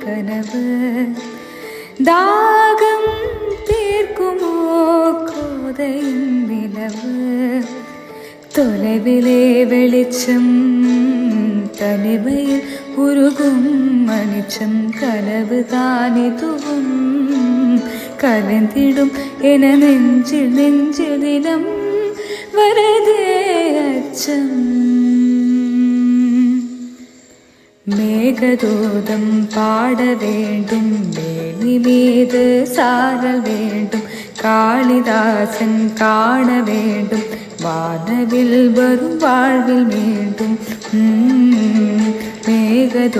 கனவு தாகம் தீர்க்குமோ கோதையின் நிலவு தொலைவிலே வெளிச்சம் தனிமையில் உருகும் மணிச்சம் கனவு தானிதுவும் கலந்திடும் என நெஞ்சில் தினம் வரதே அச்சம் மேகதூதம் பாட வேண்டும் மேனி மீது சாரல் வேண்டும் காளிதாசன் காண வேண்டும் வானவில் வரும் வாழ்வில் மீண்டும் மேகதூதம்